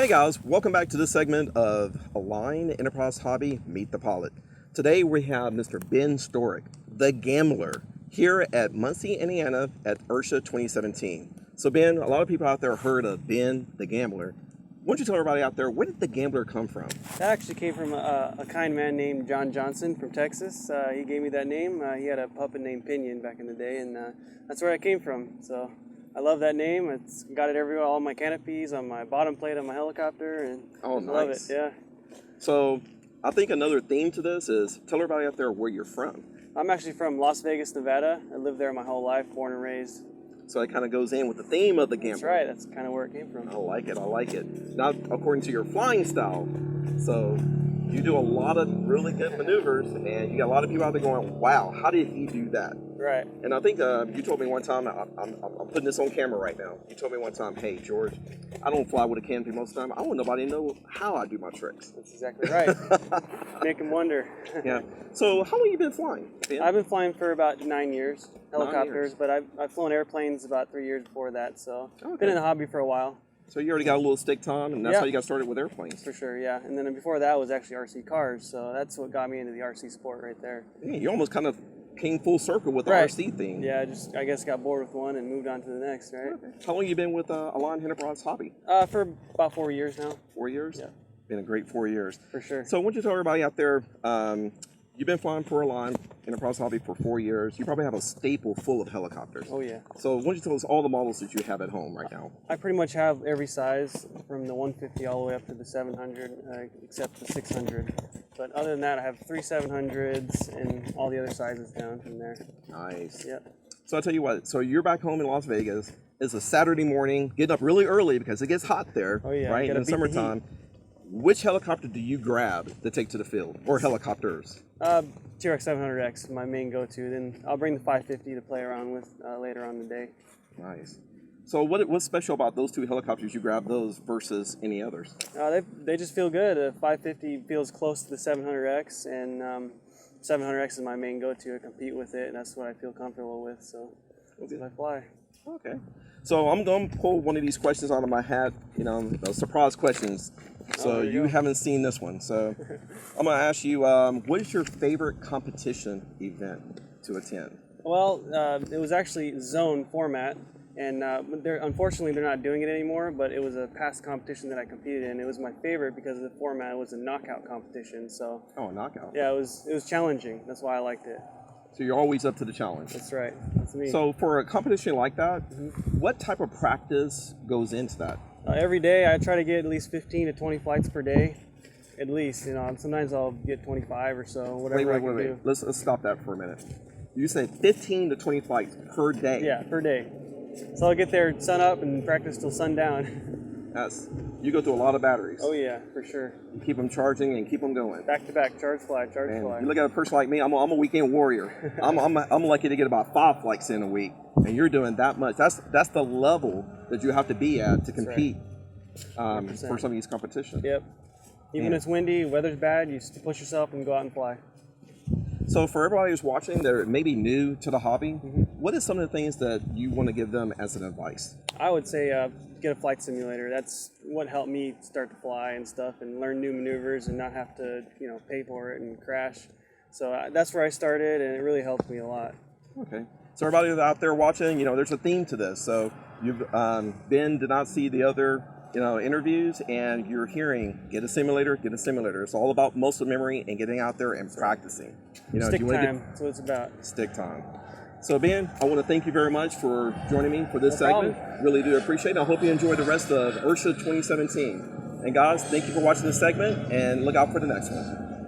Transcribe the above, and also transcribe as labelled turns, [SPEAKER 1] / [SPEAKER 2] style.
[SPEAKER 1] Hey guys, welcome back to this segment of Align Enterprise Hobby Meet the Pilot. Today we have Mr. Ben Storick, the Gambler, here at Muncie, Indiana at IRCHA 2017. So Ben, a lot of people out there heard of Ben the Gambler. Why don't you tell everybody out there, where did the Gambler come from?
[SPEAKER 2] That actually came from a kind man named John Johnson from Texas. He gave me that name. He had a puppet named Pinion back in the day, and that's where I came from. So I love that name. It's got it everywhere, all my canopies, on my bottom plate on my helicopter, and
[SPEAKER 1] Oh,
[SPEAKER 2] I love it.
[SPEAKER 1] nice.
[SPEAKER 2] Yeah.
[SPEAKER 1] So I think another theme to this is tell everybody out there where you're from.
[SPEAKER 2] I'm actually from Las Vegas, Nevada. I lived there my whole life, born and raised.
[SPEAKER 1] So it kind of goes in with the theme of the Gambler.
[SPEAKER 2] That's right. That's kind of where it came from.
[SPEAKER 1] I like it, I like it. Not according to your flying style. So you do a lot of really good maneuvers, and you got a lot of people out there going, wow, how did he do that?
[SPEAKER 2] Right.
[SPEAKER 1] And I think you told me one time, I'm putting this on camera right now. You told me one time, hey, George, I don't fly with a canopy most of the time. I want nobody to know how I do my tricks.
[SPEAKER 2] That's exactly right. Make them wonder.
[SPEAKER 1] Yeah. So how long have you been flying, Ben?
[SPEAKER 2] I've been flying for about 9 years,
[SPEAKER 1] 9
[SPEAKER 2] helicopters,
[SPEAKER 1] years.
[SPEAKER 2] but I've flown airplanes about 3 years before that, so
[SPEAKER 1] Okay.
[SPEAKER 2] been in the hobby for a while.
[SPEAKER 1] So you already got a little stick time, and that's
[SPEAKER 2] Yeah.
[SPEAKER 1] how you got started with airplanes.
[SPEAKER 2] For sure, yeah. And then before that was actually RC cars, so that's what got me into the RC sport right there.
[SPEAKER 1] Yeah, you almost kind of came full circle with the
[SPEAKER 2] Right.
[SPEAKER 1] RC thing.
[SPEAKER 2] Yeah, I guess got bored with one and moved on to the next, right?
[SPEAKER 1] How long have you been with Align Enterprise Hobby?
[SPEAKER 2] For about 4 years now,
[SPEAKER 1] 4 years?
[SPEAKER 2] Yeah.
[SPEAKER 1] Been a great 4 years.
[SPEAKER 2] for sure.
[SPEAKER 1] So I want you to tell everybody out there, you've been flying for Align Enterprise Hobby for 4 years. You probably have a staple full of helicopters.
[SPEAKER 2] Oh yeah.
[SPEAKER 1] So why don't you tell us all the models that you have at home right now?
[SPEAKER 2] I pretty much have every size from the 150 all the way up to the 700, except the 600. But other than that, I have 3 700s and all the other sizes down from there.
[SPEAKER 1] Nice.
[SPEAKER 2] Yep.
[SPEAKER 1] So I'll tell you what, so you're back home in Las Vegas. It's a Saturday morning, getting up really early because it gets hot there,
[SPEAKER 2] Oh, yeah,
[SPEAKER 1] right, in
[SPEAKER 2] gotta
[SPEAKER 1] the
[SPEAKER 2] beat the heat.
[SPEAKER 1] summertime. Which helicopter do you grab to take to the field, or helicopters?
[SPEAKER 2] TRX 700X is my main go-to. Then I'll bring the 550 to play around with later on in the day.
[SPEAKER 1] Nice. So what's special about those two helicopters? You grab those versus any others?
[SPEAKER 2] They just feel good. A 550 feels close to the 700X, and 700X is my main go-to. I compete with it, and that's what I feel comfortable with. So that's what I fly.
[SPEAKER 1] Okay. So I'm going to pull one of these questions out of my hat, those surprise questions. So
[SPEAKER 2] there you
[SPEAKER 1] you
[SPEAKER 2] go.
[SPEAKER 1] haven't seen this one. So I'm going to ask you, what is your favorite competition event to attend?
[SPEAKER 2] Well, it was actually zone format, and unfortunately they're not doing it anymore, but it was a past competition that I competed in. It was my favorite because the format was a knockout competition. So
[SPEAKER 1] Oh, a knockout.
[SPEAKER 2] yeah, it was challenging. That's why I liked it.
[SPEAKER 1] So you're always up to the challenge.
[SPEAKER 2] That's right. That's me.
[SPEAKER 1] So for a competition like that, what type of practice goes into that?
[SPEAKER 2] Every day I try to get at least 15 to 20 flights per day, at least. Sometimes I'll get 25 or so, whatever I can do.
[SPEAKER 1] Let's stop that for a minute. You said 15 to 20 flights per day.
[SPEAKER 2] Yeah, per day. So I'll get there sun up and practice till sundown.
[SPEAKER 1] You go through a lot of batteries.
[SPEAKER 2] Oh yeah, for sure.
[SPEAKER 1] You keep them charging and keep them going.
[SPEAKER 2] Back to back, charge fly, charge
[SPEAKER 1] Man,
[SPEAKER 2] fly.
[SPEAKER 1] you look at a person like me. I'm a weekend warrior. I'm lucky to get about 5 flights in a week, and you're doing that much. That's the level that you have to be at to compete for some of these competitions.
[SPEAKER 2] Yep. Even
[SPEAKER 1] Man.
[SPEAKER 2] if it's windy, weather's bad, you just push yourself and go out and fly.
[SPEAKER 1] So for everybody who's watching, they're maybe new to the hobby. What is some of the things that you want to give them as an advice?
[SPEAKER 2] I would say get a flight simulator. That's what helped me start to fly and stuff, and learn new maneuvers and not have to pay for it and crash. So that's where I started, and it really helped me a lot.
[SPEAKER 1] Okay. So everybody that's out there watching, there's a theme to this. So you've Ben did not see the other interviews, and you're hearing get a simulator. It's all about muscle memory and getting out there and practicing.
[SPEAKER 2] Stick
[SPEAKER 1] you wanna
[SPEAKER 2] time. That's what it's about.
[SPEAKER 1] Stick time. So Ben, I want to thank you very much for joining me for this
[SPEAKER 2] No
[SPEAKER 1] segment.
[SPEAKER 2] problem.
[SPEAKER 1] Really do appreciate it. I hope you enjoy the rest of IRCHA 2017. And guys, thank you for watching this segment, and look out for the next one.